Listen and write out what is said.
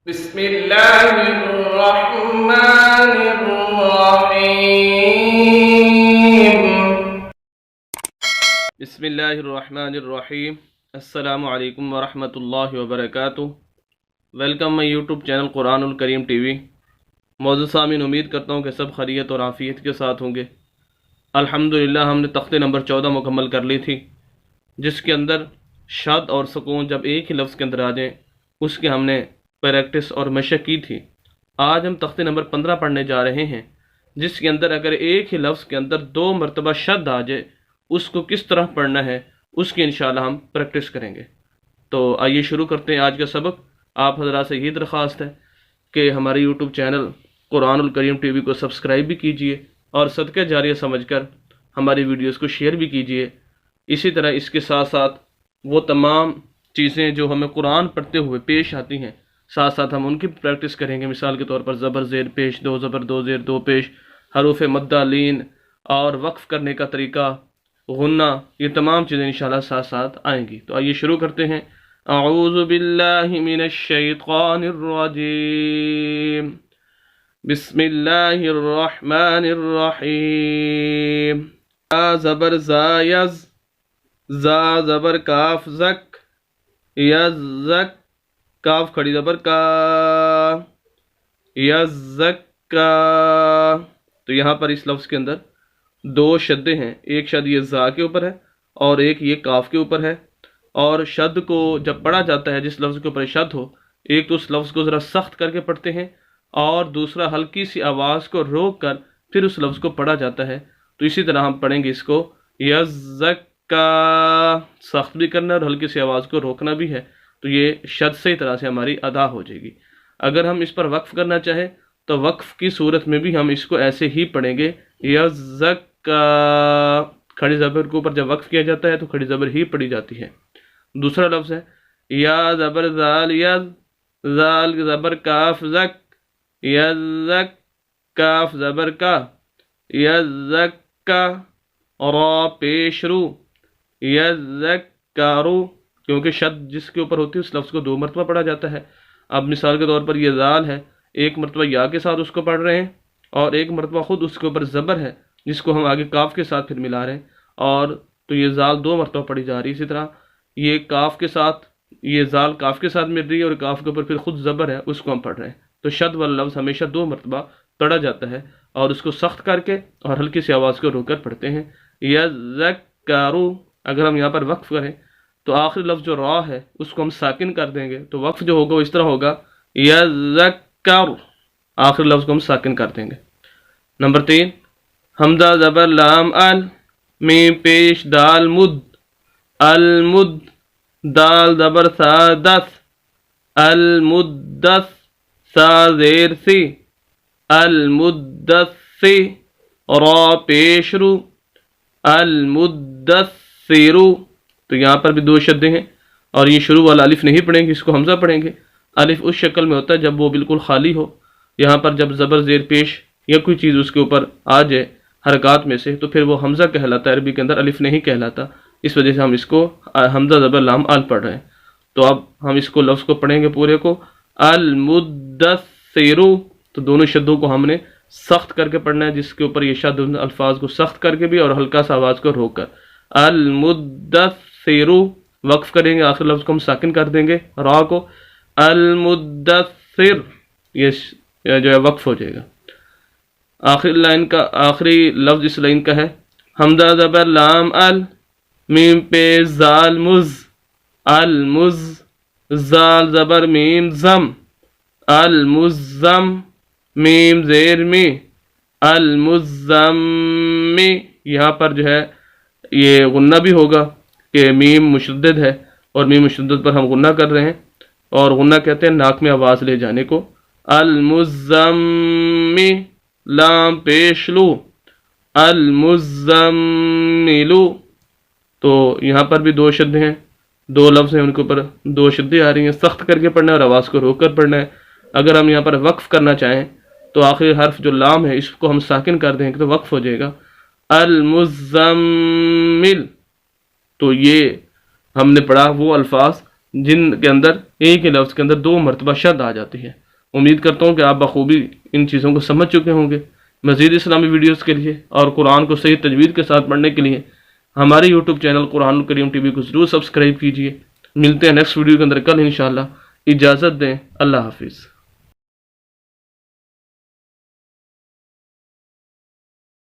بسم اللہ الرحمن الرحیم بسم اللہ الرحمن الرحیم السلام علیکم ورحمۃ اللہ وبرکاتہ۔ ویلکم مائی یوٹیوب چینل قرآن الکریم ٹی وی۔ معزز سامعین، امید کرتا ہوں کہ سب خیریت اور عافیت کے ساتھ ہوں گے۔ الحمدللہ ہم نے تختے نمبر 14 مکمل کر لی تھی، جس کے اندر شد اور سکون جب ایک ہی لفظ کے اندر آ جائیں اس کے ہم نے پریکٹس اور مشق کی تھی۔ آج ہم تختے نمبر 15 پڑھنے جا رہے ہیں، جس کے اندر اگر ایک ہی لفظ کے اندر 2 مرتبہ شد آ جائے اس کو کس طرح پڑھنا ہے اس کی انشاءاللہ ہم پریکٹس کریں گے۔ تو آئیے شروع کرتے ہیں آج کا سبق۔ آپ حضرات سے یہ درخواست ہے کہ ہمارے یوٹیوب چینل قرآن الکریم ٹی وی کو سبسکرائب بھی کیجئے اور صدقہ جاریہ سمجھ کر ہماری ویڈیوز کو شیئر بھی کیجئے۔ اسی طرح اس کے ساتھ ساتھ وہ تمام چیزیں جو ہمیں قرآن پڑھتے ہوئے پیش آتی ہیں، ساتھ ساتھ ہم ان کی پریکٹس کریں گے۔ مثال کے طور پر زبر زیر پیش، 2 زبر 2 زیر 2 پیش، حروف مدہ لین اور وقف کرنے کا طریقہ، غنہ، یہ تمام چیزیں انشاءاللہ ساتھ ساتھ آئیں گی۔ تو آئیے شروع کرتے ہیں۔ اعوذ باللہ من الشیطان الرجیم، بسم اللہ الرحمن الرحیم۔ زا زبر زا یز، زا زبر کاف زک، یز زک، کاف کھڑی زبر کا، یزکا۔ تو یہاں پر اس لفظ کے اندر 2 شدیں ہیں، ایک شد یہ زا کے اوپر ہے اور ایک یہ کاف کے اوپر ہے۔ اور شد کو جب پڑھا جاتا ہے، جس لفظ کے اوپر شد ہو، ایک تو اس لفظ کو ذرا سخت کر کے پڑھتے ہیں اور دوسرا ہلکی سی آواز کو روک کر پھر اس لفظ کو پڑھا جاتا ہے۔ تو اسی طرح ہم پڑھیں گے اس کو، یزکا، سخت بھی کرنا اور ہلکی سی آواز کو روکنا بھی ہے، تو یہ شد صحیح طرح سے ہماری ادا ہو جائے گی۔ اگر ہم اس پر وقف کرنا چاہیں تو وقف کی صورت میں بھی ہم اس کو ایسے ہی پڑھیں گے، یزکا۔ کھڑی زبر کے اوپر جب وقف کیا جاتا ہے تو کھڑی زبر ہی پڑھی جاتی ہے۔ دوسرا لفظ ہے یا زبر زال یز، زال زبر کاف زک، یزک، کاف زبر کا، یزکا، را پیش رو، یزکارو، کیونکہ شد جس کے اوپر ہوتی ہے اس لفظ کو 2 مرتبہ پڑھا جاتا ہے۔ اب مثال کے طور پر یہ زال ہے، ایک مرتبہ یا کے ساتھ اس کو پڑھ رہے ہیں اور ایک مرتبہ خود اس کے اوپر زبر ہے جس کو ہم آگے کاف کے ساتھ پھر ملا رہے ہیں، اور تو یہ زال 2 مرتبہ پڑھی جا رہی ہے۔ اسی طرح یہ کاف کے ساتھ، یہ زال کاف کے ساتھ مل رہی ہے اور کاف کے اوپر پھر خود زبر ہے، اس کو ہم پڑھ رہے ہیں۔ تو شد والا لفظ ہمیشہ 2 مرتبہ پڑھا جاتا ہے اور اس کو سخت کر کے اور ہلکی سی آواز کو روک کر پڑھتے ہیں، یذکروا۔ اگر ہم یہاں پر وقف کریں تو آخری لفظ جو را ہے اس کو ہم ساکن کر دیں گے، تو وقف جو ہوگا وہ اس طرح ہوگا، یذکر، آخری لفظ کو ہم ساکن کر دیں گے۔ نمبر 3، حمزہ زبر لام ال، میم پیش دال مد، المد، دال زبر سا دس، المدس، سا زیر سی، المدثی، را پیش رو، المدثرو۔ تو یہاں پر بھی 2 شدیں ہیں اور یہ شروع والا الف نہیں پڑھیں گے، اس کو حمزہ پڑھیں گے۔ الف اس شکل میں ہوتا ہے جب وہ بالکل خالی ہو، یہاں پر جب زبر زیر پیش یا کوئی چیز اس کے اوپر آ جائے حرکات میں سے تو پھر وہ حمزہ کہلاتا ہے، عربی کے اندر الف نہیں کہلاتا۔ اس وجہ سے ہم اس کو حمزہ زبر لام ال پڑھ رہے ہیں۔ تو اب ہم اس کو لفظ کو پڑھیں گے پورے کو، المدثرو۔ تو دونوں شدوں کو ہم نے سخت کر کے پڑھنا ہے، جس کے اوپر یہ شد الفاظ کو سخت کر کے بھی اور ہلکا سا آواز کو روک کر، المدثرو۔ وقف کریں گے، آخر لفظ کو ہم ساکن کر دیں گے، را کو، المدثر، یہ جو ہے وقف ہو جائے گا۔ آخری لفظ اس لائن کا ہے حمزہ زبر لام ال، میم پہ زال مز، المز، زال زبر میم زم، المزم، میم زیر می، المزمی۔ یہاں پر جو ہے یہ غنہ بھی ہوگا کہ میم مشدد ہے اور میم مشدد پر ہم غنہ کر رہے ہیں، اور غنہ کہتے ہیں ناک میں آواز لے جانے کو۔ المزمی، لام پیش لو، المزملو۔ تو یہاں پر بھی 2 شدیں ہیں، 2 لفظ ہیں، ان کے اوپر 2 شدیں آ رہی ہیں، سخت کر کے پڑھنا ہے اور آواز کو روک کر پڑھنا ہے۔ اگر ہم یہاں پر وقف کرنا چاہیں تو آخری حرف جو لام ہے اس کو ہم ساکن کر دیں گے تو وقف ہو جائے گا، المزمل۔ تو یہ ہم نے پڑھا وہ الفاظ جن کے اندر ایک ہی لفظ کے اندر 2 مرتبہ شد آ جاتی ہے۔ امید کرتا ہوں کہ آپ بخوبی ان چیزوں کو سمجھ چکے ہوں گے۔ مزید اسلامی ویڈیوز کے لیے اور قرآن کو صحیح تجوید کے ساتھ پڑھنے کے لیے ہمارے یوٹیوب چینل قرآن الکریم ٹی وی کو ضرور سبسکرائب کیجیے۔ ملتے ہیں نیکسٹ ویڈیو کے اندر کل انشاءاللہ۔ اجازت دیں، اللہ حافظ۔